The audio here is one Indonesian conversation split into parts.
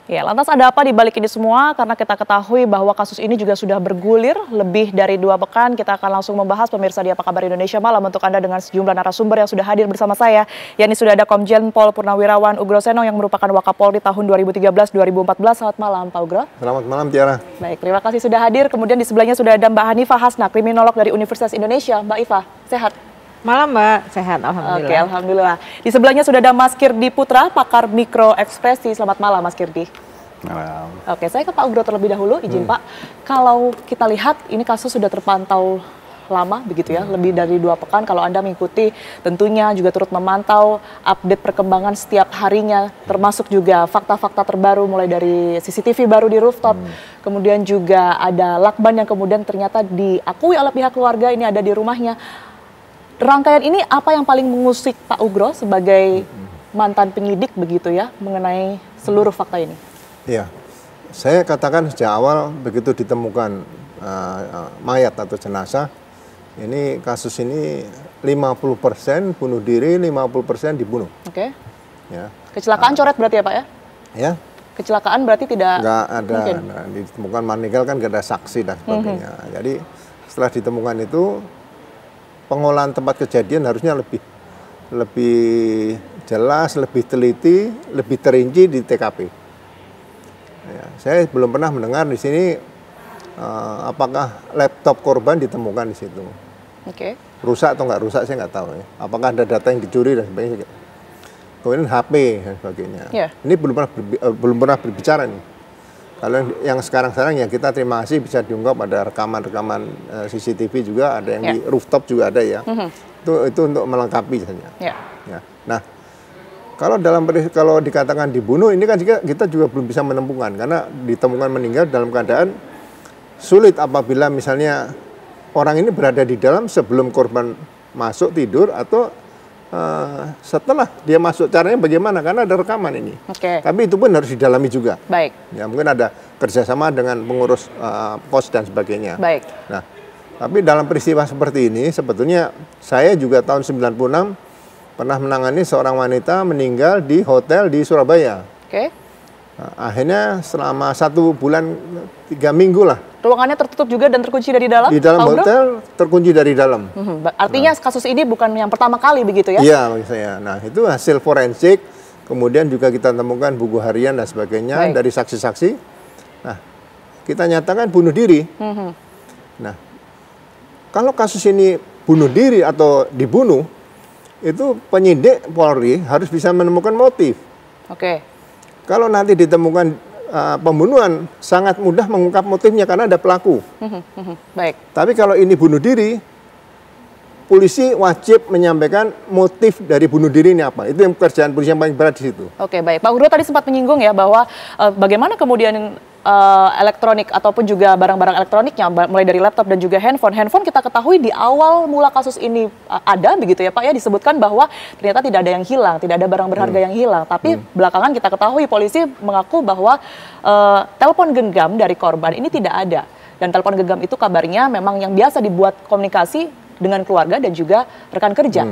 Ya, lantas ada apa di balik ini semua? Karena kita ketahui bahwa kasus ini juga sudah bergulir lebih dari 2 pekan. Kita akan langsung membahas pemirsa di Apa Kabar Indonesia Malam untuk Anda dengan sejumlah narasumber yang sudah hadir bersama saya. Yakni sudah ada Komjen Pol Purnawirawan Ugro Seno yang merupakan Wakapolri tahun 2013-2014. Selamat malam Pak Ugro. Selamat malam Tiara. Baik, terima kasih sudah hadir. Kemudian di sebelahnya sudah ada Mbak Hanifah Hasna, kriminolog dari Universitas Indonesia. Mbak Ifah, sehat? Malam Mbak, sehat alhamdulillah. Oke, alhamdulillah. Di sebelahnya sudah ada Mas Kirdi Putra, pakar mikro ekspresi. Selamat malam Mas Kirdi. Malam. Oke, saya ke Pak Ugro terlebih dahulu, izin Pak. Kalau kita lihat ini kasus sudah terpantau lama begitu ya, lebih dari 2 pekan. Kalau Anda mengikuti tentunya juga turut memantau update perkembangan setiap harinya, termasuk juga fakta-fakta terbaru mulai dari CCTV baru di rooftop, kemudian juga ada lakban yang kemudian ternyata diakui oleh pihak keluarga ini ada di rumahnya. Rangkaian ini apa yang paling mengusik Pak Ugro sebagai mantan penyidik begitu ya mengenai seluruh fakta ini? Iya, saya katakan sejak awal begitu ditemukan mayat atau jenazah, ini kasus ini 50% bunuh diri, 50% dibunuh. Oke. Ya. Kecelakaan coret berarti ya Pak ya? Ya. Kecelakaan berarti tidak nggak ada, mungkin? nah, ditemukan meninggal kan nggak ada saksi dan sebagainya. Jadi setelah ditemukan itu, pengolahan tempat kejadian harusnya lebih jelas, lebih teliti, lebih terinci di TKP. Ya, saya belum pernah mendengar di sini apakah laptop korban ditemukan di situ. Oke. Rusak atau nggak rusak saya nggak tahu ya. Apakah ada data yang dicuri dan sebagainya. Kemudian HP dan sebagainya. Yeah. Ini belum pernah berbicara nih. Kalau yang sekarang-sekarang ya kita terima kasih bisa diungkap, ada rekaman-rekaman CCTV juga, ada yang di rooftop juga ada ya. Itu untuk melengkapi saja. Yeah. Ya. Nah, kalau dikatakan dibunuh ini kan kita juga belum bisa menemukan karena ditemukan meninggal dalam keadaan sulit apabila misalnya orang ini berada di dalam sebelum korban masuk tidur atau setelah dia masuk, caranya bagaimana? Karena ada rekaman ini. Oke. Tapi itu pun harus didalami juga. Baik. Ya mungkin ada kerjasama dengan pengurus pos dan sebagainya. Baik. Nah, tapi dalam peristiwa seperti ini sebetulnya saya juga tahun 96 pernah menangani seorang wanita meninggal di hotel di Surabaya. Oke. Nah, akhirnya selama 1 bulan 3 minggu lah. Ruangannya tertutup juga dan terkunci dari dalam? Di dalam hotel terkunci dari dalam. Artinya kasus ini bukan yang pertama kali begitu ya? Iya, maksud saya. Nah, itu hasil forensik, kemudian juga kita temukan buku harian dan sebagainya dari saksi-saksi. Nah, kita nyatakan bunuh diri. Nah, kalau kasus ini bunuh diri atau dibunuh, itu penyidik Polri harus bisa menemukan motif. Oke. Kalau nanti ditemukan pembunuhan, sangat mudah mengungkap motifnya karena ada pelaku. Baik. Tapi kalau ini bunuh diri, polisi wajib menyampaikan motif dari bunuh diri ini apa. Itu yang pekerjaan polisi yang paling berat di situ. Oke, baik. Pak Ugro tadi sempat menyinggung ya bahwa bagaimana kemudian elektronik ataupun juga barang-barang elektroniknya, mulai dari laptop dan juga handphone. Handphone kita ketahui di awal mula kasus ini ada begitu ya Pak ya, disebutkan bahwa ternyata tidak ada yang hilang, tidak ada barang berharga yang hilang. Tapi belakangan kita ketahui polisi mengaku bahwa telepon genggam dari korban ini tidak ada. Dan telepon genggam itu kabarnya memang yang biasa dibuat komunikasi dengan keluarga dan juga rekan kerja.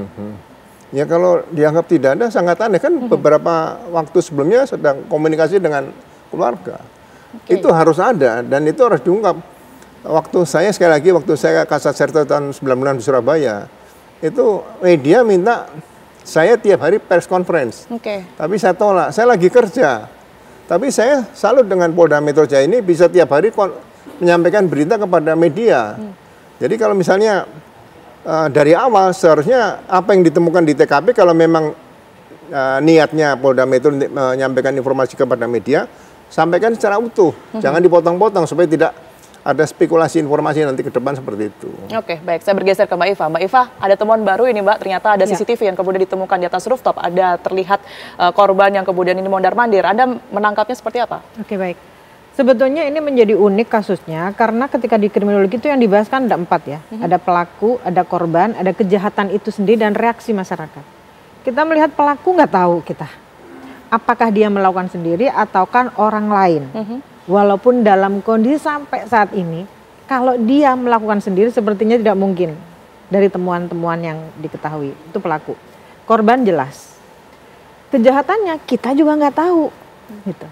Ya kalau dianggap tidak ada sangat aneh kan beberapa waktu sebelumnya sedang komunikasi dengan keluarga. Itu harus ada dan itu harus diungkap. Waktu saya sekali lagi waktu saya Kasat Serta tahun 96 di Surabaya, itu media minta saya tiap hari press conference. Tapi saya tolak, saya lagi kerja. Tapi saya salut dengan Polda Metro Jaya ini bisa tiap hari menyampaikan berita kepada media. Jadi kalau misalnya dari awal seharusnya apa yang ditemukan di TKP kalau memang niatnya Polda Metro menyampaikan informasi kepada media, sampaikan secara utuh, jangan dipotong-potong supaya tidak ada spekulasi informasi nanti ke depan seperti itu. Oke, baik. Saya bergeser ke Mbak Iva. Mbak Iva, ada temuan baru ini Mbak, ternyata ada CCTV yang kemudian ditemukan di atas rooftop, ada terlihat korban yang kemudian ini mondar-mandir. Anda menangkapnya seperti apa? Oke, baik. Sebetulnya ini menjadi unik kasusnya karena ketika di kriminologi itu yang dibahas kan ada 4 ya. Ada pelaku, ada korban, ada kejahatan itu sendiri dan reaksi masyarakat. Kita melihat pelaku nggak tahu kita. Apakah dia melakukan sendiri atau kan orang lain. Walaupun dalam kondisi sampai saat ini, kalau dia melakukan sendiri sepertinya tidak mungkin dari temuan-temuan yang diketahui. Itu pelaku. Korban jelas. Kejahatannya kita juga nggak tahu. Gitu.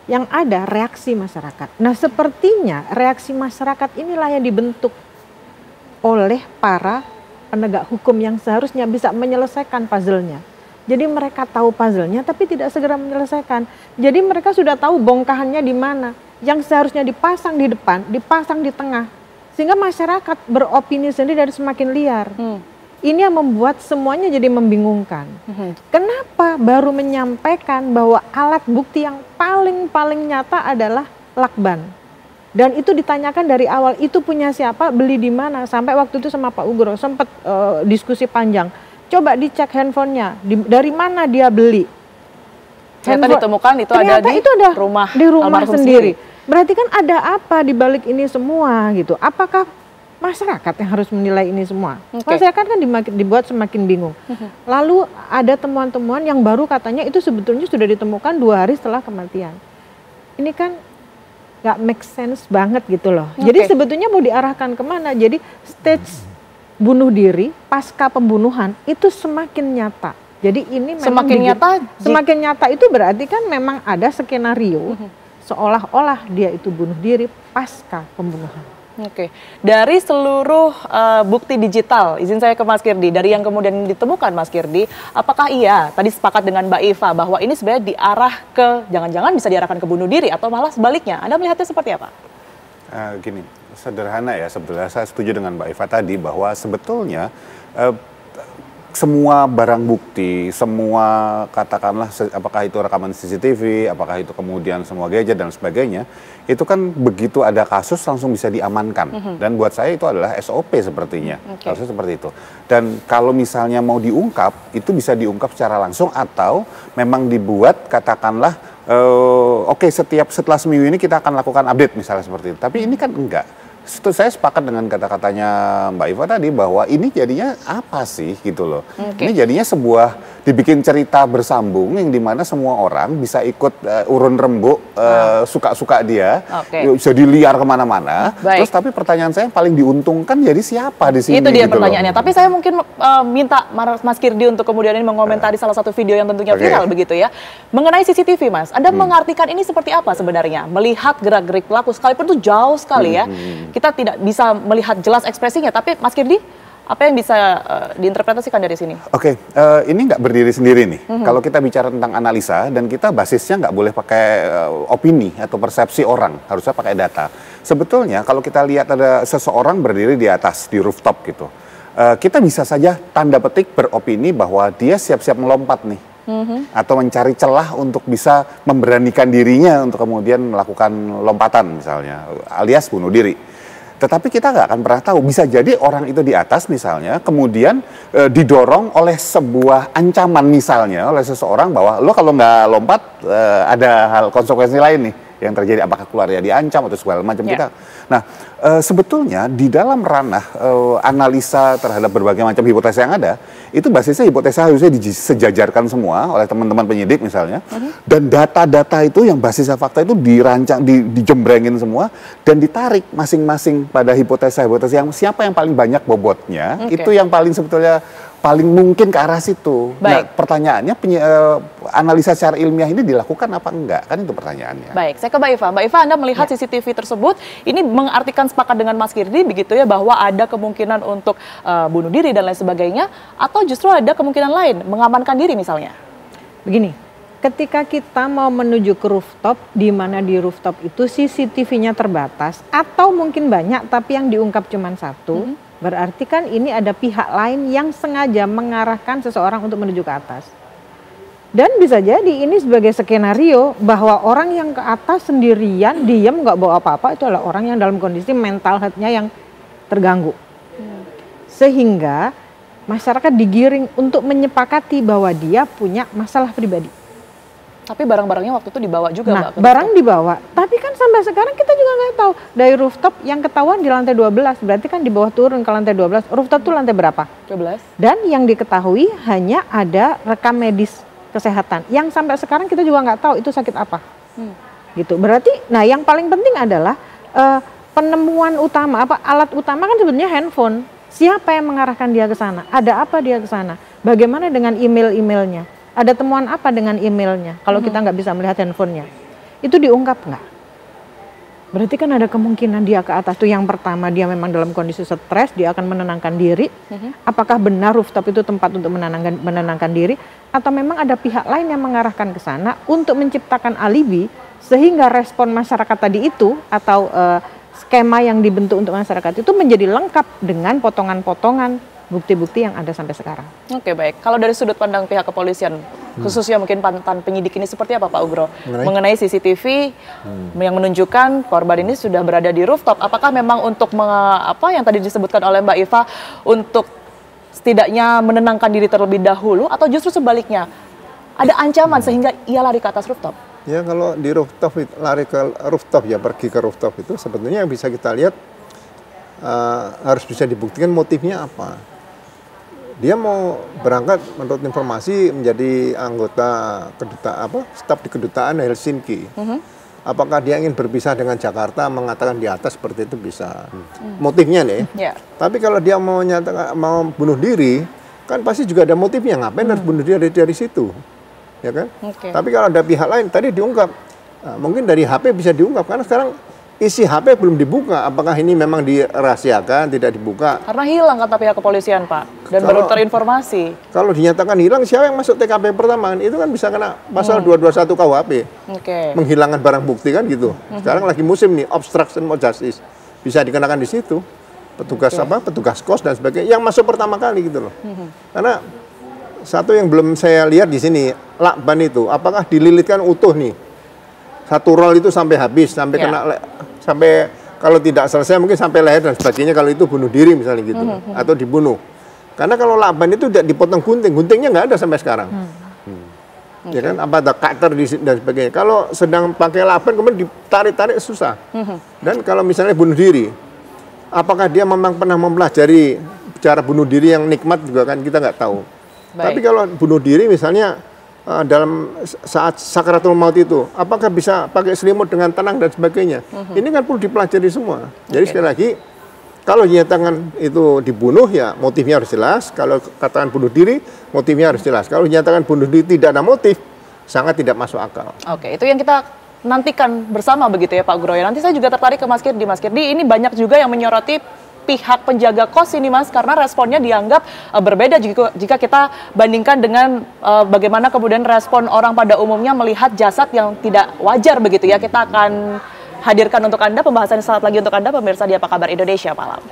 Yang ada reaksi masyarakat. Nah, sepertinya reaksi masyarakat inilah yang dibentuk oleh para penegak hukum yang seharusnya bisa menyelesaikan puzzle-nya. Jadi mereka tahu puzzle-nya tapi tidak segera menyelesaikan. Jadi mereka sudah tahu bongkahannya di mana. Yang seharusnya dipasang di depan, dipasang di tengah. Sehingga masyarakat beropini sendiri dan semakin liar. Ini yang membuat semuanya jadi membingungkan. Kenapa baru menyampaikan bahwa alat bukti yang paling nyata adalah lakban. Dan itu ditanyakan dari awal, itu punya siapa, beli di mana. Sampai waktu itu sama Pak Ugro sempat diskusi panjang. Coba dicek handphonenya, dari mana dia beli. Ternyata ditemukan itu ada di rumah sendiri. Berarti kan ada apa di balik ini semua gitu. Apakah masyarakat yang harus menilai ini semua? Masyarakat kan dibuat semakin bingung. Lalu ada temuan-temuan yang baru katanya itu sebetulnya sudah ditemukan 2 hari setelah kematian. Ini kan nggak make sense banget gitu loh. Jadi sebetulnya mau diarahkan kemana? Jadi stage bunuh diri pasca pembunuhan itu semakin nyata. Jadi ini memang semakin nyata itu berarti kan memang ada skenario seolah-olah dia itu bunuh diri pasca pembunuhan. Dari seluruh bukti digital, izin saya ke Mas Kirdi, dari yang kemudian ditemukan Mas Kirdi, apakah iya tadi sepakat dengan Mbak Iva bahwa ini sebenarnya diarah ke, jangan-jangan bisa diarahkan ke bunuh diri atau malah sebaliknya? Anda melihatnya seperti apa? Gini, sederhana ya, sebetulnya saya setuju dengan Mbak Iva tadi bahwa sebetulnya semua barang bukti, semua katakanlah apakah itu rekaman CCTV, apakah itu kemudian semua gadget dan sebagainya, itu kan begitu ada kasus langsung bisa diamankan. Dan buat saya itu adalah SOP sepertinya, harusnya seperti itu. Dan kalau misalnya mau diungkap, itu bisa diungkap secara langsung atau memang dibuat katakanlah, setelah seminggu ini kita akan lakukan update misalnya seperti itu. Tapi ini kan enggak. Saya sepakat dengan kata-katanya Mbak Iva tadi bahwa ini jadinya apa sih gitu loh. Ini jadinya sebuah dibikin cerita bersambung yang dimana semua orang bisa ikut urun rembuk suka-suka dia, bisa diliar kemana-mana. Terus tapi pertanyaan saya yang paling diuntungkan jadi siapa di sini? Itu dia gitu pertanyaannya. Tapi saya mungkin minta Mas Kirdi untuk kemudian ini mengomentari salah satu video yang tentunya viral begitu ya. Mengenai CCTV Mas, Anda mengartikan ini seperti apa sebenarnya? Melihat gerak-gerik pelaku sekalipun itu jauh sekali ya. Kita tidak bisa melihat jelas ekspresinya, tapi Mas Kirdi, apa yang bisa diinterpretasikan dari sini? Ini nggak berdiri sendiri nih. Kalau kita bicara tentang analisa dan kita basisnya nggak boleh pakai opini atau persepsi orang, harusnya pakai data. Sebetulnya kalau kita lihat ada seseorang berdiri di atas, di rooftop gitu, kita bisa saja tanda petik beropini bahwa dia siap-siap melompat nih. Atau mencari celah untuk bisa memberanikan dirinya untuk kemudian melakukan lompatan misalnya, alias bunuh diri. Tetapi kita nggak akan pernah tahu, bisa jadi orang itu di atas misalnya, kemudian didorong oleh sebuah ancaman misalnya, oleh seseorang bahwa lo kalau nggak lompat ada hal konsekuensi lain nih yang terjadi, apakah keluarga diancam atau segala macam kita. Nah, sebetulnya di dalam ranah analisa terhadap berbagai macam hipotesa yang ada, itu basisnya hipotesa harusnya disejajarkan semua oleh teman-teman penyidik misalnya, dan data-data itu yang basisnya fakta itu dirancang, dijembrengin semua, dan ditarik masing-masing pada hipotesa-hipotesa yang siapa yang paling banyak bobotnya, itu yang paling sebetulnya paling mungkin ke arah situ. Nah, pertanyaannya analisa secara ilmiah ini dilakukan apa enggak? Kan itu pertanyaannya. Baik, saya ke Mbak Iva. Mbak Iva, Anda melihat CCTV tersebut, ini mengartikan sepakat dengan Mas Kirdi begitu ya, bahwa ada kemungkinan untuk bunuh diri dan lain sebagainya, atau justru ada kemungkinan lain, mengamankan diri misalnya? Begini, ketika kita mau menuju ke rooftop, di mana di rooftop itu CCTV-nya terbatas, atau mungkin banyak tapi yang diungkap cuma satu, berarti kan ini ada pihak lain yang sengaja mengarahkan seseorang untuk menuju ke atas. Dan bisa jadi ini sebagai skenario bahwa orang yang ke atas sendirian, diam, nggak bawa apa-apa, itu adalah orang yang dalam kondisi mental health-nya yang terganggu. Sehingga masyarakat digiring untuk menyepakati bahwa dia punya masalah pribadi. Tapi barang-barangnya waktu itu dibawa juga, Mbak. Barang dibawa, tapi kan sampai sekarang kita juga nggak tahu. Dari rooftop yang ketahuan di lantai 12, berarti kan di bawah turun ke lantai 12. Rooftop itu lantai berapa? 12. Dan yang diketahui hanya ada rekam medis kesehatan. Yang sampai sekarang kita juga nggak tahu itu sakit apa. Gitu. Berarti, nah yang paling penting adalah penemuan utama, alat utama kan sebenarnya handphone. Siapa yang mengarahkan dia ke sana? Ada apa dia ke sana? Bagaimana dengan email-emailnya? Ada temuan apa dengan emailnya kalau kita nggak bisa melihat handphonenya? itu diungkap nggak? Berarti kan ada kemungkinan dia ke atas tuh, yang pertama dia memang dalam kondisi stres, dia akan menenangkan diri. Apakah benar rooftop itu tempat untuk menenangkan diri, atau memang ada pihak lain yang mengarahkan ke sana untuk menciptakan alibi sehingga respon masyarakat tadi itu atau skema yang dibentuk untuk masyarakat itu menjadi lengkap dengan potongan-potongan bukti-bukti yang ada sampai sekarang. Oke, baik. Kalau dari sudut pandang pihak kepolisian, khususnya mungkin mantan penyidik ini seperti apa Pak Ugro? Mengenai CCTV yang menunjukkan korban ini sudah berada di rooftop, apakah memang untuk apa yang tadi disebutkan oleh Mbak Iva, untuk setidaknya menenangkan diri terlebih dahulu, atau justru sebaliknya, ada ancaman sehingga ia lari ke atas rooftop? Ya, kalau di rooftop, lari ke rooftop ya, pergi ke rooftop itu sebetulnya yang bisa kita lihat harus bisa dibuktikan motifnya apa. Dia mau berangkat menurut informasi menjadi anggota staf di kedutaan Helsinki. Apakah dia ingin berpisah dengan Jakarta, mengatakan di atas seperti itu bisa. Motifnya nih. Tapi kalau dia mau bunuh diri, kan pasti juga ada motifnya. Ngapain harus bunuh diri dari situ? Ya kan? Tapi kalau ada pihak lain, tadi diungkap. Mungkin dari HP bisa diungkap, karena sekarang isi HP belum dibuka. Apakah ini memang dirahasiakan, tidak dibuka? Karena hilang kata pihak kepolisian, Pak. Dan baru terinformasi. Kalau dinyatakan hilang, siapa yang masuk TKP pertama? Itu kan bisa kena pasal 221 KUHP. Menghilangkan barang bukti kan gitu. Sekarang lagi musim nih, obstruction of justice. Bisa dikenakan di situ. Petugas petugas kos dan sebagainya. Yang masuk pertama kali gitu loh. Karena satu yang belum saya lihat di sini, lakban itu, apakah dililitkan utuh nih? Satu roll itu sampai habis, sampai kena, sampai kalau tidak selesai mungkin sampai leher dan sebagainya, kalau itu bunuh diri misalnya gitu, atau dibunuh. Karena kalau lakban itu tidak dipotong gunting, guntingnya nggak ada sampai sekarang. Ya kan, apa ada cutter dan sebagainya. Kalau sedang pakai lakban kemudian ditarik-tarik susah. Dan kalau misalnya bunuh diri, apakah dia memang pernah mempelajari cara bunuh diri yang nikmat juga kan kita nggak tahu. Tapi kalau bunuh diri misalnya dalam saat sakaratul maut itu, apakah bisa pakai selimut dengan tenang dan sebagainya? Ini kan perlu dipelajari semua. Jadi sekali lagi, kalau dinyatakan itu dibunuh, ya motifnya harus jelas. Kalau katakan bunuh diri, motifnya harus jelas. Kalau dinyatakan bunuh diri tidak ada motif, sangat tidak masuk akal. Oke, itu yang kita nantikan bersama begitu ya Pak Groyo. Nanti saya juga tertarik ke Mas Kirdi. Mas Kirdi, ini banyak juga yang menyoroti pihak penjaga kos ini Mas, karena responnya dianggap berbeda jika kita bandingkan dengan bagaimana kemudian respon orang pada umumnya melihat jasad yang tidak wajar begitu ya. Kita akan hadirkan untuk Anda pembahasan saat lagi untuk Anda pemirsa di Apa Kabar Indonesia Malam.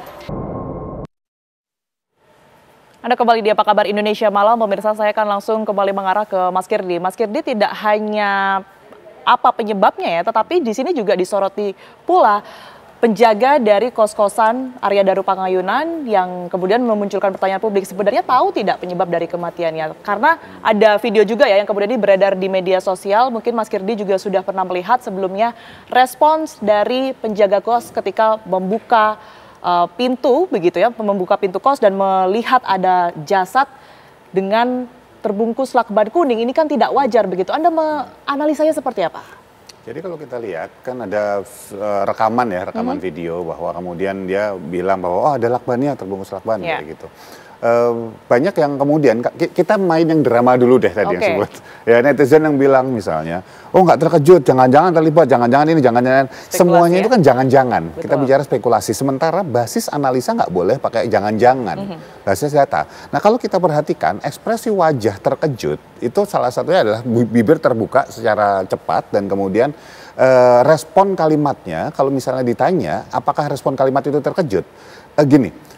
Anda kembali di Apa Kabar Indonesia Malam, pemirsa. Saya akan langsung kembali mengarah ke Mas Kirdi. Mas Kirdi, tidak hanya apa penyebabnya ya, tetapi di sini juga disoroti pula penjaga dari kos-kosan Arya Daru Pangayunan yang kemudian memunculkan pertanyaan publik, sebenarnya tahu tidak penyebab dari kematiannya? Karena ada video juga ya yang kemudian ini beredar di media sosial, mungkin Mas Kirdi juga sudah pernah melihat sebelumnya respons dari penjaga kos ketika membuka pintu begitu ya, membuka pintu kos dan melihat ada jasad dengan terbungkus lakban kuning. Ini kan tidak wajar begitu. Anda menganalisanya seperti apa? Jadi kalau kita lihat kan ada rekaman video bahwa kemudian dia bilang bahwa oh ada lakbannya, terbungkus lakban kayak gitu. Banyak yang kemudian kita main yang drama dulu deh tadi yang sebut. Ya netizen yang bilang misalnya, oh nggak terkejut, jangan-jangan terlibat, jangan-jangan ini, jangan-jangan. Semuanya itu kan jangan-jangan. Kita bicara spekulasi. Sementara basis analisa nggak boleh pakai jangan-jangan. Basis data. Nah kalau kita perhatikan ekspresi wajah terkejut itu salah satunya adalah bibir terbuka secara cepat dan kemudian respon kalimatnya kalau misalnya ditanya apakah respon kalimat itu terkejut, gini.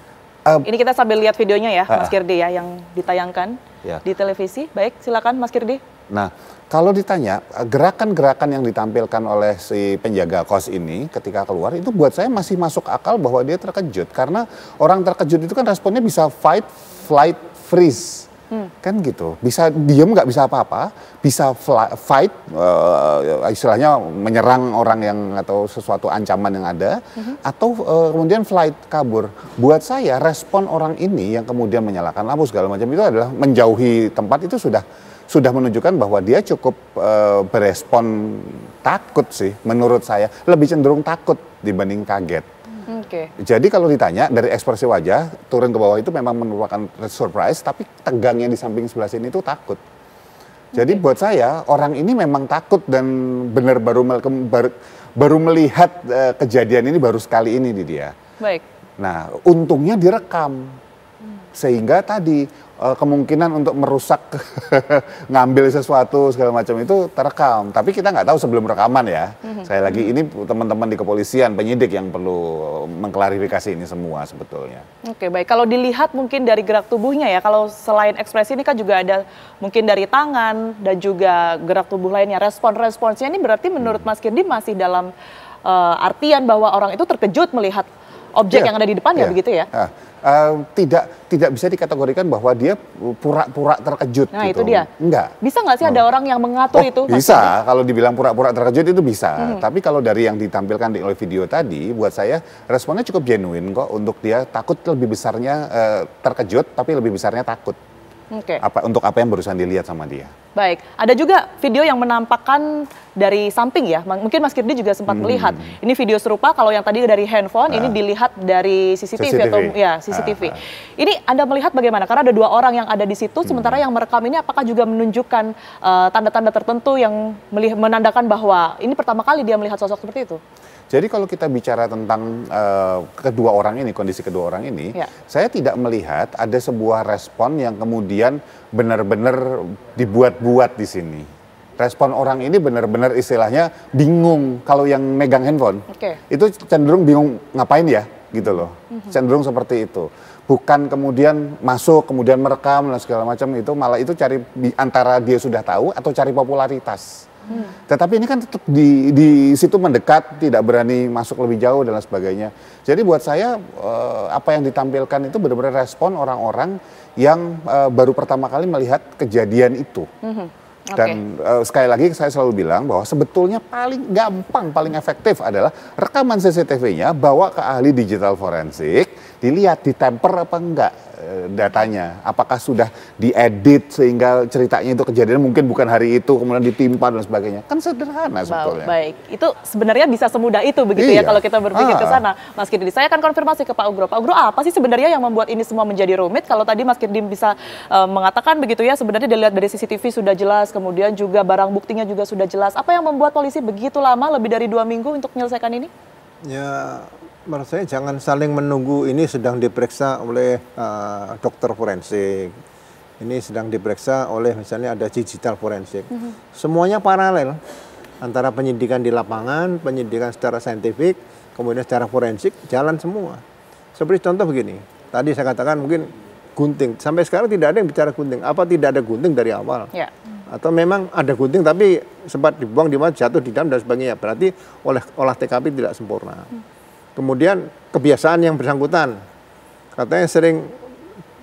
Ini kita sambil lihat videonya ya, Mas Kirdi ya, yang ditayangkan di televisi. Baik, silakan Mas Kirdi. Nah, kalau ditanya, gerakan-gerakan yang ditampilkan oleh si penjaga kos ini ketika keluar, itu buat saya masih masuk akal bahwa dia terkejut. Karena orang terkejut itu kan responnya bisa fight, flight, freeze. Kan gitu, bisa diem nggak bisa apa-apa, bisa fight, istilahnya menyerang orang yang atau sesuatu ancaman yang ada, atau kemudian flight, kabur. Buat saya respon orang ini yang kemudian menyalakan lampu segala macam itu adalah menjauhi tempat itu sudah menunjukkan bahwa dia cukup berespon takut sih, menurut saya lebih cenderung takut dibanding kaget. Jadi kalau ditanya dari ekspresi wajah turun ke bawah itu memang merupakan surprise, tapi tegangnya di samping sebelah sini itu takut. Jadi buat saya orang ini memang takut dan benar baru melihat kejadian ini baru sekali ini di dia. Baik. Nah, untungnya direkam. Sehingga tadi kemungkinan untuk merusak ngambil sesuatu segala macam itu terekam. Tapi kita nggak tahu sebelum rekaman ya. Saya lagi ini teman-teman di kepolisian, penyidik yang perlu mengklarifikasi ini semua sebetulnya. Oke, baik. Kalau dilihat mungkin dari gerak tubuhnya ya, kalau selain ekspresi ini kan juga ada mungkin dari tangan dan juga gerak tubuh lainnya. Responsnya ini berarti menurut Mas Kirdi masih dalam artian bahwa orang itu terkejut melihat objek yang ada di depannya, begitu ya? Tidak bisa dikategorikan bahwa dia pura-pura terkejut. Nah, gitu. itu dia. Enggak. Bisa nggak sih ada orang yang mengatur itu? Bisa, kalau dibilang pura-pura terkejut itu bisa. Tapi kalau dari yang ditampilkan oleh video tadi, buat saya responnya cukup genuine kok untuk dia takut lebih besarnya terkejut, tapi lebih besarnya takut. Oke. Untuk apa yang barusan dilihat sama dia. Baik, ada juga video yang menampakkan dari samping ya, mungkin Mas Kirdi juga sempat melihat. Ini video serupa, kalau yang tadi dari handphone, ini dilihat dari CCTV. Atau ya CCTV. Ini Anda melihat bagaimana? Karena ada 2 orang yang ada di situ, sementara yang merekam ini apakah juga menunjukkan tanda-tanda tertentu yang menandakan bahwa ini pertama kali dia melihat sosok seperti itu? Jadi kalau kita bicara tentang kedua orang ini, kondisi kedua orang ini, saya tidak melihat ada sebuah respon yang kemudian benar-benar dibuat-buat di sini. Respon orang ini benar-benar istilahnya bingung kalau yang megang handphone. Itu cenderung bingung ngapain ya, gitu loh. Cenderung seperti itu. Bukan kemudian masuk, kemudian merekam dan segala macam itu, malah itu cari antara dia sudah tahu atau cari popularitas. Tetapi ini kan tetap di situ mendekat, tidak berani masuk lebih jauh dan lain sebagainya. Jadi buat saya apa yang ditampilkan itu benar-benar respon orang-orang yang baru pertama kali melihat kejadian itu. Dan sekali lagi saya selalu bilang bahwa sebetulnya paling gampang, paling efektif adalah rekaman CCTV-nya bawa ke ahli digital forensik, dilihat ditemper apa enggak datanya, apakah sudah diedit sehingga ceritanya itu kejadian mungkin bukan hari itu kemudian ditimpa dan sebagainya, kan sederhana sebetulnya. Baik, itu sebenarnya bisa semudah itu begitu ya kalau kita berpikir ke sana. Mas Kirdi, saya akan konfirmasi ke Pak Ugro. Pak Ugro, apa sih sebenarnya yang membuat ini semua menjadi rumit? Kalau tadi Mas Kirdi bisa mengatakan begitu ya, sebenarnya dilihat dari CCTV sudah jelas, kemudian juga barang buktinya juga sudah jelas. Apa yang membuat polisi begitu lama, lebih dari 2 minggu untuk menyelesaikan ini? Ya, menurut saya jangan saling menunggu. Ini sedang diperiksa oleh dokter forensik. Ini sedang diperiksa oleh misalnya ada digital forensik. Semuanya paralel antara penyidikan di lapangan, penyidikan secara saintifik, kemudian secara forensik jalan semua. Seperti contoh begini. Tadi saya katakan mungkin gunting. Sampai sekarang tidak ada yang bicara gunting. Apa tidak ada gunting dari awal? Ya. Atau memang ada gunting tapi sempat dibuang di mana, jatuh di dalam dan sebagainya. Berarti olah TKP tidak sempurna. Kemudian kebiasaan yang bersangkutan, katanya sering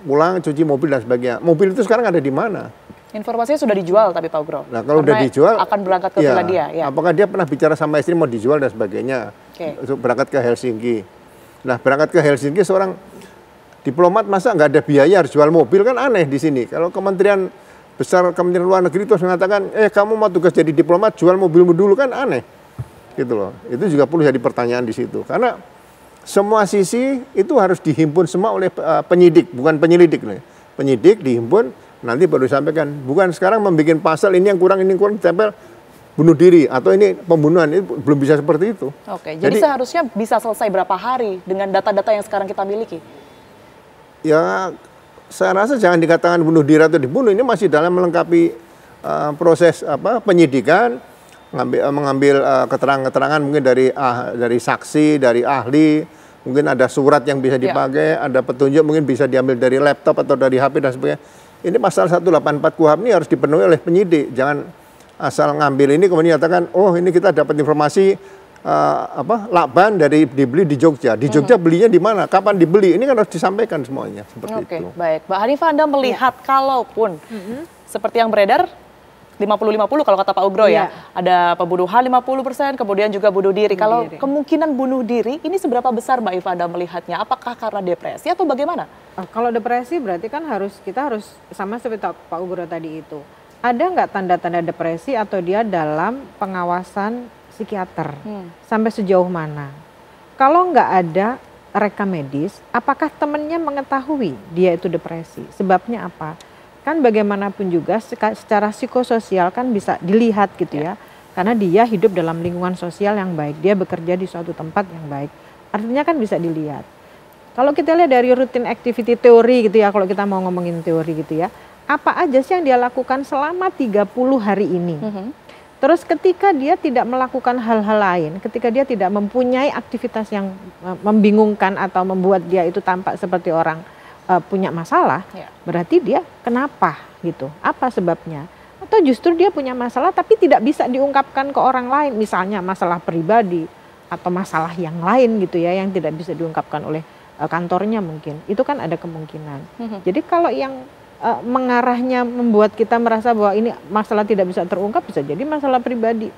pulang cuci mobil dan sebagainya. Mobil itu sekarang ada di mana? Informasinya sudah dijual tapi Pak Ugro. Nah kalau udah dijual, akan berangkat ke Finlandia. Ya. Apakah dia pernah bicara sama istri mau dijual dan sebagainya? Untuk berangkat ke Helsinki. Nah berangkat ke Helsinki seorang diplomat masa nggak ada biaya harus jual mobil, kan aneh di sini. Kalau Kementerian Luar Negeri terus mengatakan, kamu mau tugas jadi diplomat jual mobilmu dulu, kan aneh. Gitu loh. Itu juga perlu jadi pertanyaan di situ. Karena semua sisi itu harus dihimpun semua oleh penyidik, bukan penyelidik. Penyidik dihimpun, nanti baru disampaikan. Bukan sekarang membuat pasal ini yang kurang, ditempel bunuh diri atau ini pembunuhan, itu belum bisa seperti itu. Oke, jadi seharusnya bisa selesai berapa hari dengan data-data yang sekarang kita miliki? Ya, saya rasa jangan dikatakan bunuh diri atau dibunuh, ini masih dalam melengkapi proses penyidikan. Mengambil keterangan-keterangan mungkin dari saksi, dari ahli, mungkin ada surat yang bisa dipakai, ada petunjuk mungkin bisa diambil dari laptop atau dari HP dan sebagainya. Ini pasal 184 KUHP ini harus dipenuhi oleh penyidik. Jangan asal ngambil ini kemudian nyatakan, oh ini kita dapat informasi lakban dibeli di Jogja. Di Jogja belinya di mana? Kapan dibeli? Ini kan harus disampaikan semuanya seperti itu. Baik, Mbak Hanifah, Anda melihat kalaupun seperti yang beredar 50-50 kalau kata Pak Ugro ya. Ada pembunuhan 50%, kemudian juga bunuh diri. Kalau kemungkinan bunuh diri, ini seberapa besar Mbak Iva Anda melihatnya? Apakah karena depresi atau bagaimana? Kalau depresi berarti kan kita harus sama seperti Pak Ugro tadi itu. Ada nggak tanda-tanda depresi atau dia dalam pengawasan psikiater? Sampai sejauh mana? Kalau nggak ada rekam medis, apakah temannya mengetahui dia itu depresi? Sebabnya apa? kan bagaimanapun juga secara psikososial kan bisa dilihat gitu ya. Karena dia hidup dalam lingkungan sosial yang baik, dia bekerja di suatu tempat yang baik. Artinya kan bisa dilihat. Kalau kita lihat dari routine activity teori gitu ya, kalau kita mau ngomongin teori gitu ya, apa aja sih yang dia lakukan selama 30 hari ini? Terus ketika dia tidak melakukan hal-hal lain, ketika dia tidak mempunyai aktivitas yang membingungkan atau membuat dia itu tampak seperti orang punya masalah, berarti dia kenapa gitu? Apa sebabnya? Atau justru dia punya masalah tapi tidak bisa diungkapkan ke orang lain, misalnya masalah pribadi atau masalah yang lain gitu ya, yang tidak bisa diungkapkan oleh kantornya mungkin. Itu kan ada kemungkinan. Jadi kalau yang mengarahnya membuat kita merasa bahwa ini masalah tidak bisa terungkap, bisa jadi masalah pribadi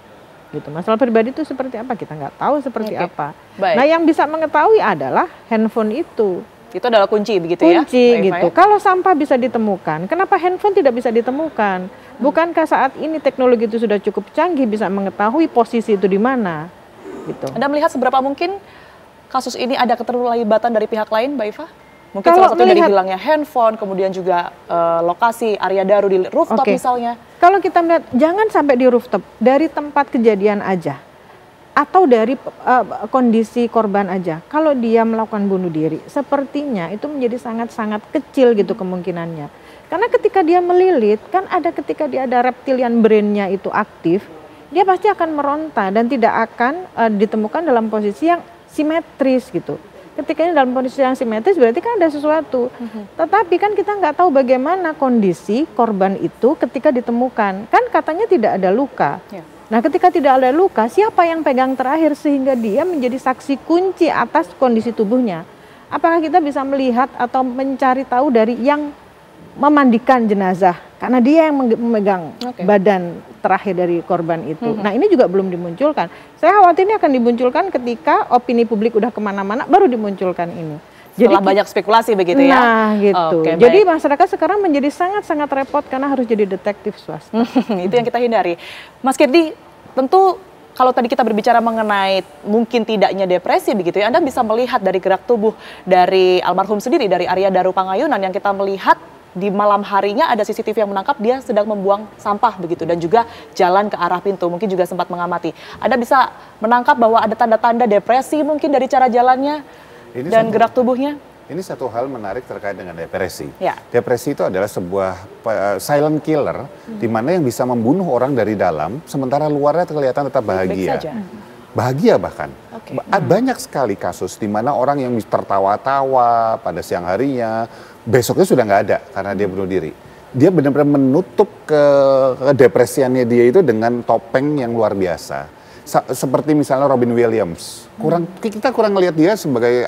gitu. Masalah pribadi itu seperti apa, kita nggak tahu seperti apa. Baik. Nah, yang bisa mengetahui adalah handphone itu adalah kunci begitu ya? Kunci gitu. Kalau sampah bisa ditemukan, kenapa handphone tidak bisa ditemukan? Bukankah saat ini teknologi itu sudah cukup canggih bisa mengetahui posisi itu di mana gitu. Anda melihat seberapa mungkin kasus ini ada keterlibatan dari pihak lain, Mbak Iva? Mungkin Kalau salah satu dari hilangnya handphone, kemudian juga lokasi area daru di rooftop misalnya. Kalau kita melihat, jangan sampai di rooftop, dari tempat kejadian aja, atau dari kondisi korban aja. Kalau dia melakukan bunuh diri, sepertinya itu menjadi sangat-sangat kecil gitu kemungkinannya. Karena ketika dia melilit, kan ada ketika dia ada reptilian brain-nya itu aktif, dia pasti akan meronta dan tidak akan ditemukan dalam posisi yang simetris gitu. Ketika ini dalam kondisi yang simetris berarti kan ada sesuatu. Tetapi kan kita nggak tahu bagaimana kondisi korban itu ketika ditemukan. Kan katanya tidak ada luka. Nah, ketika tidak ada luka, siapa yang pegang terakhir sehingga dia menjadi saksi kunci atas kondisi tubuhnya? Apakah kita bisa melihat atau mencari tahu dari yang memandikan jenazah? Karena dia yang memegang badan terakhir dari korban itu. Nah, ini juga belum dimunculkan. Saya khawatir ini akan dimunculkan ketika opini publik udah kemana-mana, baru dimunculkan ini. Setelah banyak spekulasi begitu ya? Nah gitu. Jadi masyarakat sekarang menjadi sangat-sangat repot karena harus jadi detektif swasta. Itu yang kita hindari. Mas Kirdi, tentu kalau tadi kita berbicara mengenai mungkin tidaknya depresi begitu ya, Anda bisa melihat dari gerak tubuh dari almarhum sendiri, dari Arya Daru Pangayunan yang kita melihat di malam harinya ada CCTV yang menangkap dia sedang membuang sampah begitu dan juga jalan ke arah pintu, mungkin juga sempat mengamati. Anda bisa menangkap bahwa ada tanda-tanda depresi mungkin dari cara jalannya dan gerak tubuhnya? Ini satu hal menarik terkait dengan depresi. Ya. Depresi itu adalah sebuah silent killer di mana yang bisa membunuh orang dari dalam sementara luarnya kelihatan tetap bahagia. Bahagia bahkan. Banyak sekali kasus di mana orang yang tertawa-tawa pada siang harinya, besoknya sudah nggak ada karena dia bunuh diri. Dia benar-benar menutup kedepresiannya dia itu dengan topeng yang luar biasa. Seperti misalnya Robin Williams, kita kurang ngelihat dia sebagai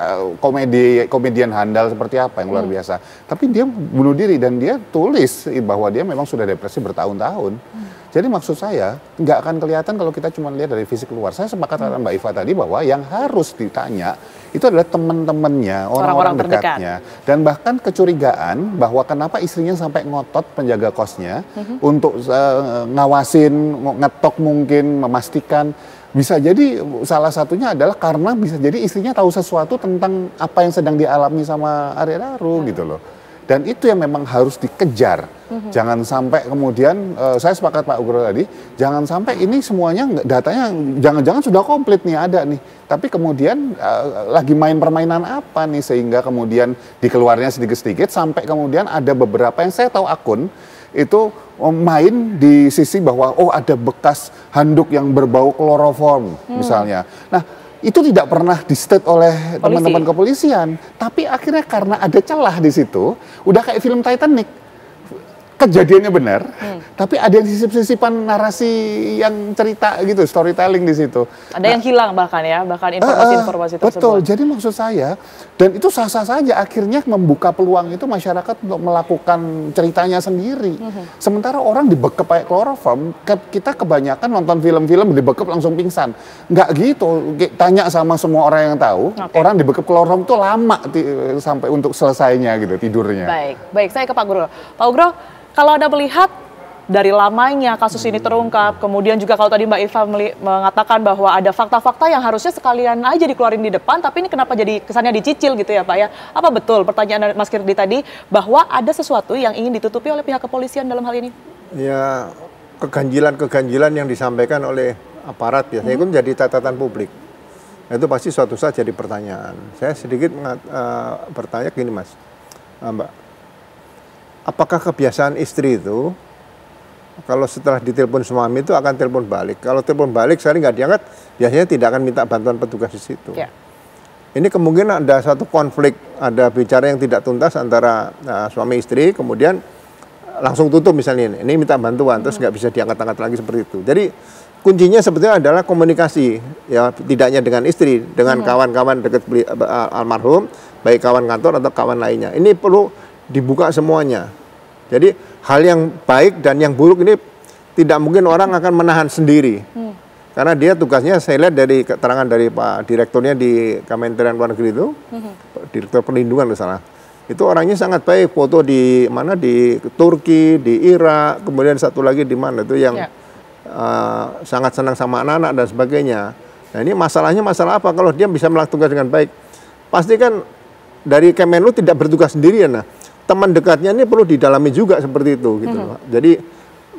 komedian handal seperti apa yang luar biasa. Tapi dia bunuh diri dan dia tulis bahwa dia memang sudah depresi bertahun-tahun. Jadi maksud saya nggak akan kelihatan kalau kita cuma lihat dari fisik luar. Saya sepakat dengan Mbak Iva tadi bahwa yang harus ditanya itu adalah teman-temannya, orang-orang dekatnya. Dan bahkan kecurigaan bahwa kenapa istrinya sampai ngotot penjaga kosnya untuk ngawasin, ngetok mungkin, memastikan. Bisa jadi salah satunya adalah karena bisa jadi istrinya tahu sesuatu tentang apa yang sedang dialami sama Arya Daru gitu loh. Dan itu yang memang harus dikejar. Jangan sampai kemudian, saya sepakat Pak Ugro tadi, jangan sampai ini semuanya datanya jangan-jangan sudah komplit nih ada nih. Tapi kemudian lagi main permainan apa nih sehingga kemudian dikeluarnya sedikit-sedikit sampai kemudian ada beberapa yang saya tahu akun itu main di sisi bahwa oh ada bekas handuk yang berbau kloroform misalnya. Nah, itu tidak pernah di-state oleh teman-teman kepolisian, tapi akhirnya karena ada celah di situ, udah kayak film Titanic. Kejadiannya benar, tapi ada yang sisip-sisipan narasi yang cerita gitu, storytelling di situ. Ada yang hilang bahkan ya, bahkan informasi-informasi tersebut. Betul, jadi maksud saya, dan itu sah-sah saja akhirnya membuka peluang itu masyarakat untuk melakukan ceritanya sendiri. Sementara orang dibekep kayak kloroform, kita kebanyakan nonton film-film dibekep langsung pingsan. Nggak gitu, tanya sama semua orang yang tahu, orang dibekep kloroform itu lama sampai untuk selesainya gitu, tidurnya. Baik, saya ke Pak Guru. Pak Ugro, kalau Anda melihat dari lamanya kasus ini terungkap, kemudian juga kalau tadi Mbak Iva mengatakan bahwa ada fakta-fakta yang harusnya sekalian aja dikeluarin di depan, tapi ini kenapa jadi kesannya dicicil gitu ya Pak ya? Apa betul pertanyaan Mas Kirdi tadi bahwa ada sesuatu yang ingin ditutupi oleh pihak kepolisian dalam hal ini? Ya, keganjilan-keganjilan yang disampaikan oleh aparat biasanya itu menjadi catatan publik. Itu pasti suatu saat jadi pertanyaan. Saya sedikit bertanya gini Mas, Mbak, apakah kebiasaan istri itu kalau setelah ditelepon suami itu akan telepon balik? Kalau telepon balik sekali nggak diangkat, biasanya tidak akan minta bantuan petugas di situ. Ya. Ini kemungkinan ada satu konflik, ada bicara yang tidak tuntas antara suami istri, kemudian langsung tutup misalnya ini minta bantuan, terus nggak bisa diangkat-angkat lagi seperti itu. Jadi kuncinya sebetulnya adalah komunikasi, ya tidaknya dengan istri, dengan kawan-kawan dekat almarhum, baik kawan kantor atau kawan lainnya. Ini perlu dibuka semuanya. Jadi hal yang baik dan yang buruk ini tidak mungkin orang akan menahan sendiri. Karena dia tugasnya, saya lihat dari keterangan dari Pak Direkturnya di Kementerian Luar Negeri itu, Direktur Perlindungan misalnya, itu orangnya sangat baik, foto di mana, di Turki, di Irak, kemudian satu lagi di mana itu yang sangat senang sama anak-anak dan sebagainya. Nah ini masalahnya masalah apa? Kalau dia bisa melakukan tugas dengan baik, pasti kan dari Kemenlu tidak bertugas sendirian. Nah, teman dekatnya ini perlu didalami juga seperti itu, gitu. Jadi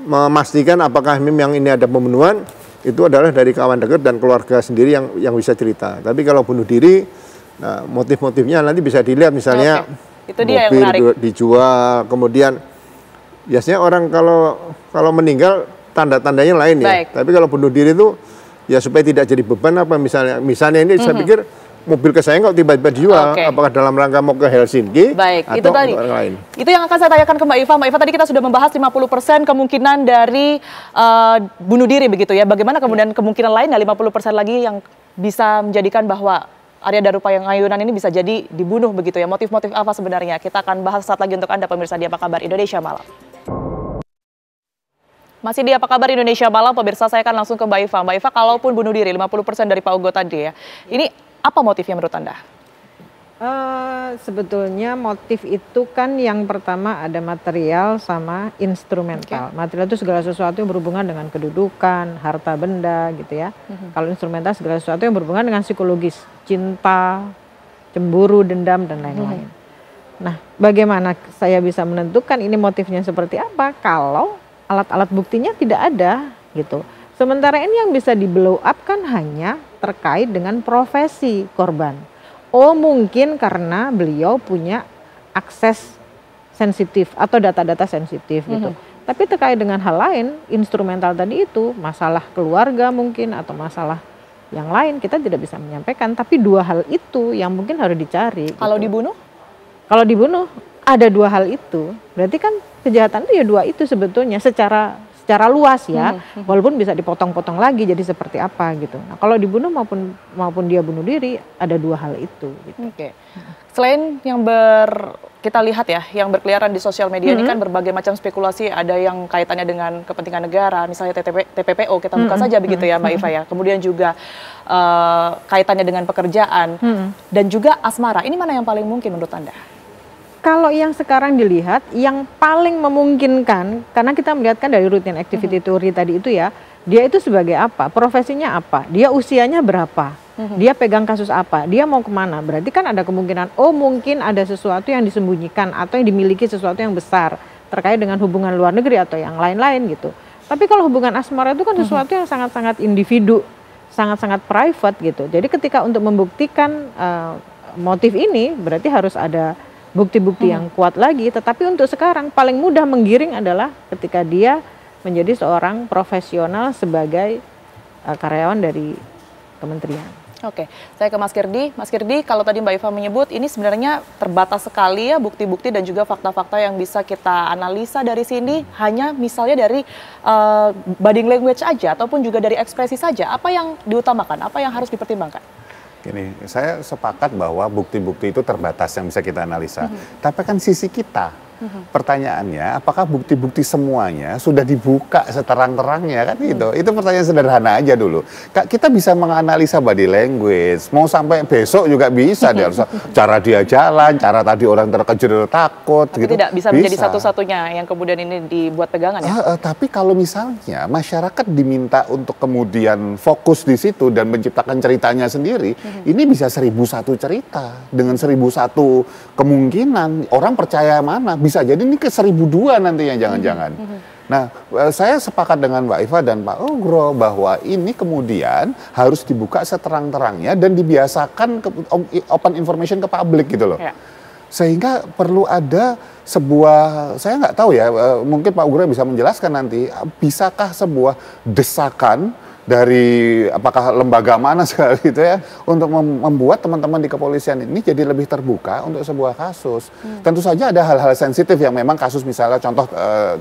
memastikan apakah memang ini ada pembunuhan itu adalah dari kawan dekat dan keluarga sendiri yang bisa cerita. Tapi kalau bunuh diri, nah motif-motifnya nanti bisa dilihat misalnya itu dia mobil yang menarik. Dijual, kemudian biasanya orang kalau meninggal tanda-tandanya lain ya. Tapi kalau bunuh diri itu ya supaya tidak jadi beban apa misalnya ini saya pikir mobil kesayangan kok tiba-tiba dijual, apakah dalam rangka mau ke Helsinki atau itu tadi. Orang lain. Itu yang akan saya tanyakan ke Mbak Iva. Mbak Iva, tadi kita sudah membahas 50% kemungkinan dari bunuh diri begitu ya. Bagaimana kemudian kemungkinan lain dari 50% lagi yang bisa menjadikan bahwa Arya Darupa yang Ngayunan ini bisa jadi dibunuh begitu ya. Motif-motif apa sebenarnya? Kita akan bahas saat lagi untuk Anda pemirsa di Apa Kabar Indonesia Malam. Masih di Apa Kabar Indonesia Malam, pemirsa, saya akan langsung ke Mbak Iva. Mbak Iva, kalaupun bunuh diri 50% dari Pak Ugo tadi ya, ini apa motifnya menurut Anda? Sebetulnya motif itu kan yang pertama ada material sama instrumental. Material itu segala sesuatu yang berhubungan dengan kedudukan, harta benda gitu ya. Kalau instrumental segala sesuatu yang berhubungan dengan psikologis, cinta, cemburu, dendam, dan lain-lain. Nah, bagaimana saya bisa menentukan ini motifnya seperti apa kalau alat-alat buktinya tidak ada gitu. Sementara ini yang bisa di blow up kan hanya terkait dengan profesi korban. Oh mungkin karena beliau punya akses sensitif atau data-data sensitif gitu. Tapi terkait dengan hal lain, instrumental tadi itu, masalah keluarga mungkin atau masalah yang lain kita tidak bisa menyampaikan. Tapi dua hal itu yang mungkin harus dicari. Kalau gitu. dibunuh? Kalau dibunuh ada dua hal itu. Berarti kan kejahatan itu ya dua itu sebetulnya secara luas ya, walaupun bisa dipotong-potong lagi jadi seperti apa gitu. Nah, kalau dibunuh maupun dia bunuh diri ada dua hal itu. Gitu. Selain yang kita lihat ya, yang berkeliaran di sosial media ini kan berbagai macam spekulasi, ada yang kaitannya dengan kepentingan negara, misalnya TPPO kita buka saja begitu ya Mbak Iva ya. Kemudian juga kaitannya dengan pekerjaan dan juga asmara. Ini mana yang paling mungkin menurut Anda? Kalau yang sekarang dilihat, yang paling memungkinkan, karena kita melihatkan dari routine activity theory tadi itu ya, dia itu sebagai apa, profesinya apa, dia usianya berapa, dia pegang kasus apa, dia mau kemana, berarti kan ada kemungkinan, oh mungkin ada sesuatu yang disembunyikan atau yang dimiliki sesuatu yang besar, terkait dengan hubungan luar negeri atau yang lain-lain gitu. Tapi kalau hubungan asmara itu kan sesuatu yang sangat-sangat individu, sangat-sangat private gitu, jadi ketika untuk membuktikan motif ini, berarti harus ada bukti-bukti yang kuat lagi, tetapi untuk sekarang paling mudah menggiring adalah ketika dia menjadi seorang profesional sebagai karyawan dari kementerian. Oke, saya ke Mas Kirdi. Mas Kirdi, kalau tadi Mbak Iva menyebut ini sebenarnya terbatas sekali ya bukti-bukti dan juga fakta-fakta yang bisa kita analisa dari sini, hanya misalnya dari body language aja ataupun juga dari ekspresi saja. Apa yang diutamakan? Apa yang harus dipertimbangkan? Gini, saya sepakat bahwa bukti-bukti itu terbatas yang bisa kita analisa. Tapi kan sisi kita Pertanyaannya, apakah bukti-bukti semuanya sudah dibuka seterang-terangnya kan gitu? Itu pertanyaan sederhana aja dulu. Kita bisa menganalisa body language, mau sampai besok juga bisa dia harus cara dia jalan, cara tadi orang terkejut takut. Tapi gitu. tidak bisa menjadi satu-satunya yang kemudian ini dibuat pegangan ya? Tapi kalau misalnya masyarakat diminta untuk kemudian fokus di situ dan menciptakan ceritanya sendiri, ini bisa 1001 cerita dengan 1001 kemungkinan. Orang percaya mana? Bisa jadi ini ke 1002 nantinya jangan-jangan. Nah, saya sepakat dengan Mbak Iva dan Pak Ugro bahwa ini kemudian harus dibuka seterang-terangnya dan dibiasakan open information ke publik gitu loh. Ya. Sehingga perlu ada sebuah, saya nggak tahu ya, mungkin Pak Ugro bisa menjelaskan nanti, bisakah sebuah desakan dari apakah lembaga mana sekali gitu ya untuk membuat teman-teman di kepolisian ini jadi lebih terbuka untuk sebuah kasus. Tentu saja ada hal-hal sensitif yang memang kasus misalnya contoh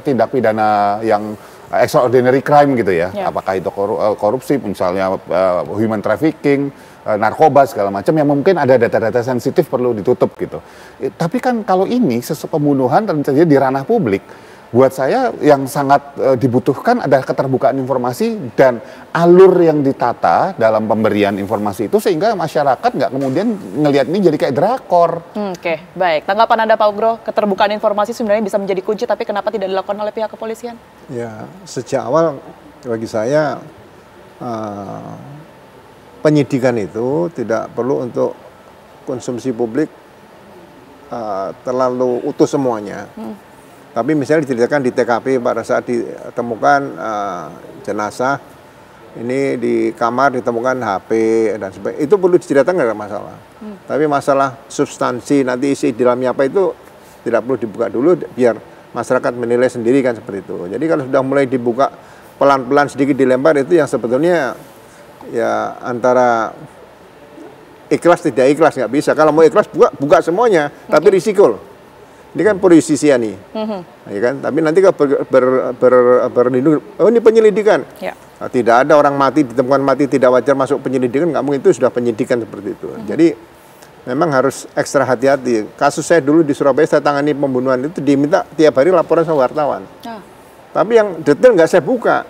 tindak pidana yang extraordinary crime gitu ya. Apakah itu korupsi misalnya human trafficking, narkoba segala macam yang mungkin ada data-data sensitif perlu ditutup gitu. Tapi kan kalau ini pembunuhan tentu saja di ranah publik. Buat saya yang sangat dibutuhkan adalah keterbukaan informasi dan alur yang ditata dalam pemberian informasi itu sehingga masyarakat nggak kemudian ngelihat ini jadi kayak drakor. Oke, baik. Tanggapan Anda Pak Ugro, keterbukaan informasi sebenarnya bisa menjadi kunci tapi kenapa tidak dilakukan oleh pihak kepolisian? Ya, sejak awal bagi saya penyidikan itu tidak perlu untuk konsumsi publik terlalu utuh semuanya. Tapi misalnya diceritakan di TKP pada saat ditemukan jenazah, ini di kamar ditemukan HP dan sebagainya, itu perlu diceritakan nggak ada masalah. Tapi masalah substansi nanti isi di dalamnya apa itu tidak perlu dibuka dulu biar masyarakat menilai sendiri kan seperti itu. Jadi kalau sudah mulai dibuka pelan-pelan sedikit dilempar itu yang sebetulnya ya antara ikhlas tidak ikhlas nggak bisa. Kalau mau ikhlas buka semuanya, tapi risiko loh. Ini kan politisian nih, ya kan? Tapi nanti kalau berlindung, oh ini penyelidikan. Ya. Nah, tidak ada orang mati ditemukan mati tidak wajar masuk penyelidikan, nggak mungkin, itu sudah penyidikan seperti itu. Jadi memang harus ekstra hati-hati. Kasus saya dulu di Surabaya saya tangani pembunuhan itu diminta tiap hari laporan sama wartawan. Tapi yang detail nggak saya buka,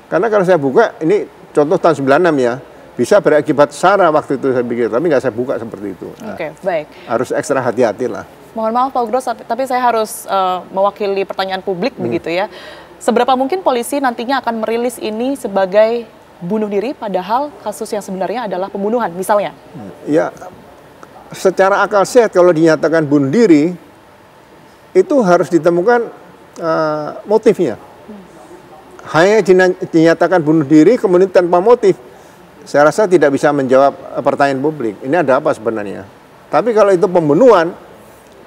karena kalau saya buka ini contoh tahun 96 ya. Bisa berakibat SARA waktu itu saya pikir, tapi nggak saya buka seperti itu. Nah, baik. Harus ekstra hati-hati lah. Mohon maaf Pak Ugro, tapi saya harus mewakili pertanyaan publik begitu ya. Seberapa mungkin polisi nantinya akan merilis ini sebagai bunuh diri padahal kasus yang sebenarnya adalah pembunuhan misalnya? Ya, secara akal sehat kalau dinyatakan bunuh diri itu harus ditemukan motifnya. Hanya dinyatakan bunuh diri kemudian tanpa motif, saya rasa tidak bisa menjawab pertanyaan publik. Ini ada apa sebenarnya? Tapi kalau itu pembunuhan,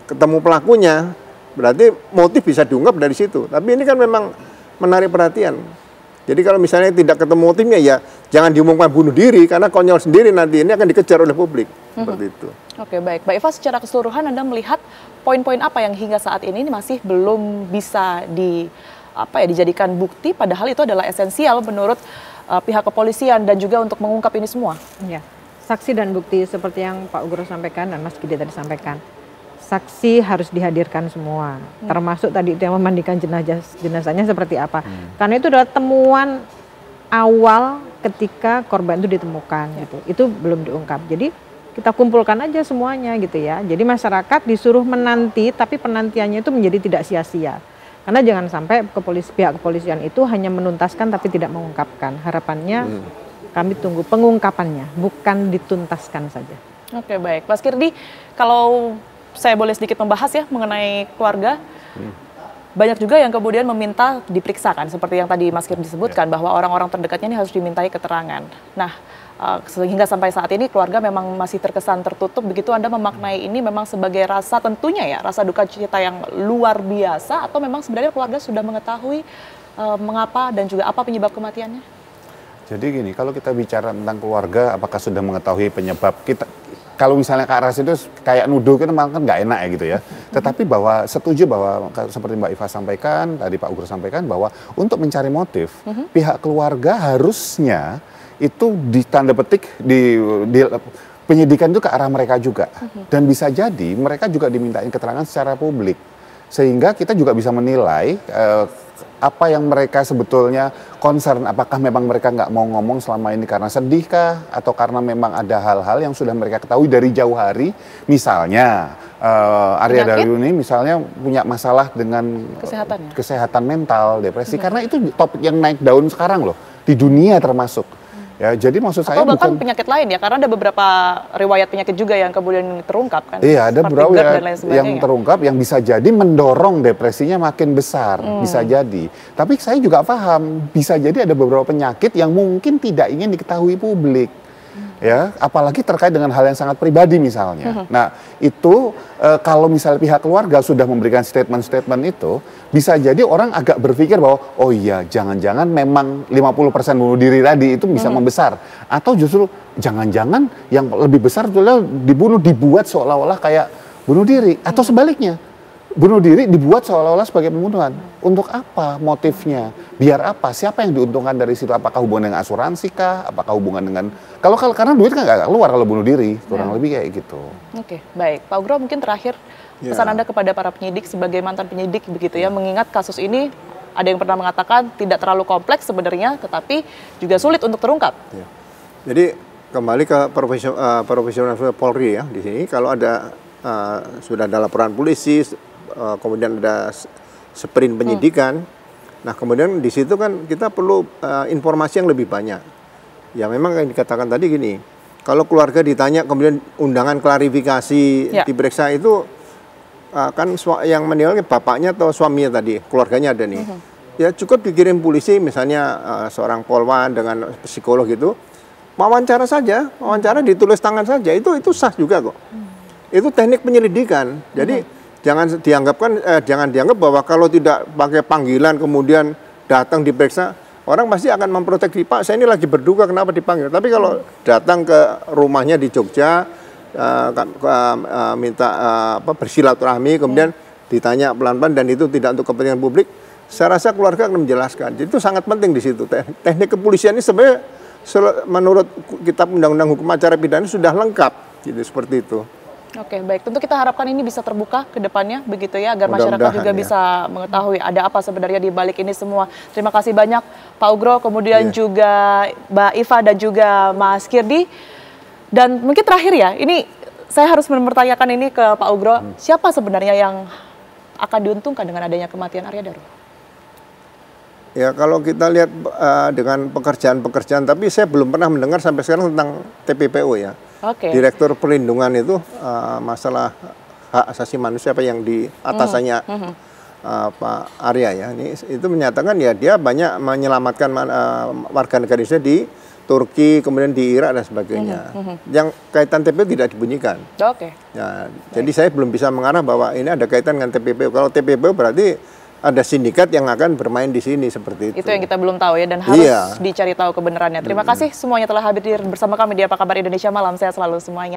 ketemu pelakunya, berarti motif bisa diungkap dari situ. Tapi ini kan memang menarik perhatian. Jadi kalau misalnya tidak ketemu motifnya, ya jangan diumumkan bunuh diri, karena konyol sendiri nanti ini akan dikejar oleh publik. Seperti itu. Oke, baik. Mbak Eva, secara keseluruhan Anda melihat poin-poin apa yang hingga saat ini masih belum bisa dijadikan bukti, padahal itu adalah esensial menurut pihak kepolisian dan juga untuk mengungkap ini semua? Ya, saksi dan bukti seperti yang Pak Ugro sampaikan dan Mas Gede tadi sampaikan. Saksi harus dihadirkan semua, termasuk tadi itu yang memandikan jenazahnya seperti apa. Karena itu adalah temuan awal ketika korban itu ditemukan gitu. Itu belum diungkap. Jadi kita kumpulkan aja semuanya gitu ya. Jadi masyarakat disuruh menanti, tapi penantiannya itu menjadi tidak sia-sia. Karena jangan sampai pihak kepolisian itu hanya menuntaskan tapi tidak mengungkapkan. Harapannya kami tunggu pengungkapannya, bukan dituntaskan saja. Oke, baik. Mas Kirdi, kalau saya boleh sedikit membahas ya mengenai keluarga, banyak juga yang kemudian meminta diperiksakan, seperti yang tadi Mas Kirdi disebutkan, bahwa orang-orang terdekatnya ini harus dimintai keterangan. Nah, sehingga sampai saat ini keluarga memang masih terkesan tertutup, begitu Anda memaknai ini memang sebagai rasa tentunya ya, rasa duka cita yang luar biasa, atau memang sebenarnya keluarga sudah mengetahui mengapa dan juga apa penyebab kematiannya? Jadi gini, kalau kita bicara tentang keluarga, apakah sudah mengetahui penyebab kita? Kalau misalnya ke arah situ kayak nuduh kan memang kan nggak enak ya gitu ya. Tetapi bahwa setuju bahwa seperti Mbak Iva sampaikan, tadi Pak Ugro sampaikan bahwa untuk mencari motif, pihak keluarga harusnya itu ditanda petik di penyidikan itu ke arah mereka juga. Dan bisa jadi mereka juga dimintain keterangan secara publik. Sehingga kita juga bisa menilai apa yang mereka sebetulnya concern, apakah memang mereka nggak mau ngomong selama ini karena sedih kah, atau karena memang ada hal-hal yang sudah mereka ketahui dari jauh hari, misalnya Arya Daru ini misalnya punya masalah dengan kesehatan mental, depresi, karena itu topik yang naik daun sekarang loh, di dunia termasuk. Ya, jadi maksud saya bahkan penyakit lain ya, karena ada beberapa riwayat penyakit juga yang kemudian terungkap kan. Iya, ada beberapa yang terungkap yang bisa jadi mendorong depresinya makin besar, bisa jadi. Tapi saya juga paham, bisa jadi ada beberapa penyakit yang mungkin tidak ingin diketahui publik. Ya, apalagi terkait dengan hal yang sangat pribadi misalnya. Nah, itu kalau misalnya pihak keluarga sudah memberikan statement-statement itu, bisa jadi orang agak berpikir bahwa oh iya, jangan-jangan memang 50% bunuh diri tadi itu bisa membesar, atau justru jangan-jangan yang lebih besar adalah dibuat seolah-olah kayak bunuh diri, atau sebaliknya. Bunuh diri dibuat seolah-olah sebagai pembunuhan. Untuk apa motifnya? Biar apa? Siapa yang diuntungkan dari situ? Apakah hubungan dengan asuransi kah? Apakah hubungan dengan... Kalau karena duit kan nggak keluar kalau bunuh diri. Kurang lebih kayak gitu. Oke, baik. Pak Ugro, mungkin terakhir pesan Anda kepada para penyidik sebagai mantan penyidik begitu ya, mengingat kasus ini ada yang pernah mengatakan tidak terlalu kompleks sebenarnya, tetapi juga sulit untuk terungkap. Ya. Jadi kembali ke profesional Polri ya di sini. Kalau ada sudah ada laporan polisi, kemudian ada sprint penyidikan. Nah, kemudian di situ kan kita perlu informasi yang lebih banyak. Ya memang yang dikatakan tadi gini, kalau keluarga ditanya kemudian undangan klarifikasi diperiksa itu kan yang menilai bapaknya atau suaminya tadi, keluarganya ada nih. Ya cukup dikirim polisi misalnya seorang polwan dengan psikolog gitu, wawancara saja, wawancara ditulis tangan saja, itu sah juga kok. Itu teknik penyelidikan. Jadi jangan dianggap bahwa kalau tidak pakai panggilan kemudian datang diperiksa, orang pasti akan memproteksi, Pak saya ini lagi berduka kenapa dipanggil. Tapi kalau datang ke rumahnya di Jogja, minta bersilaturahmi, kemudian ditanya pelan-pelan dan itu tidak untuk kepentingan publik, saya rasa keluarga akan menjelaskan. Jadi itu sangat penting di situ. Teknik kepolisian ini sebenarnya menurut Kitab Undang-Undang Hukum Acara Pidana sudah lengkap, gitu, seperti itu. Oke, baik. Tentu kita harapkan ini bisa terbuka ke depannya, begitu ya, agar masyarakat juga bisa mengetahui ada apa sebenarnya di balik ini semua. Terima kasih banyak Pak Ugro, kemudian juga Mbak Iva dan juga Mas Kirdi. Dan mungkin terakhir ya, ini saya harus mempertanyakan ini ke Pak Ugro, siapa sebenarnya yang akan diuntungkan dengan adanya kematian Arya Daru? Ya kalau kita lihat dengan pekerjaan-pekerjaan, tapi saya belum pernah mendengar sampai sekarang tentang TPPO ya. Direktur Perlindungan itu masalah hak asasi manusia apa yang di atasannya Pak Arya ya, ini itu menyatakan ya dia banyak menyelamatkan warga negara Indonesia di Turki, kemudian di Irak dan sebagainya. Yang kaitan TPPO tidak dibunyikan. Ya, jadi saya belum bisa mengarah bahwa ini ada kaitan dengan TPPO. Kalau TPPO berarti ada sindikat yang akan bermain di sini seperti itu. Itu yang kita belum tahu ya, dan harus dicari tahu kebenarannya. Terima kasih semuanya telah hadir bersama kami di Apa Kabar Indonesia Malam. Sehat selalu semuanya.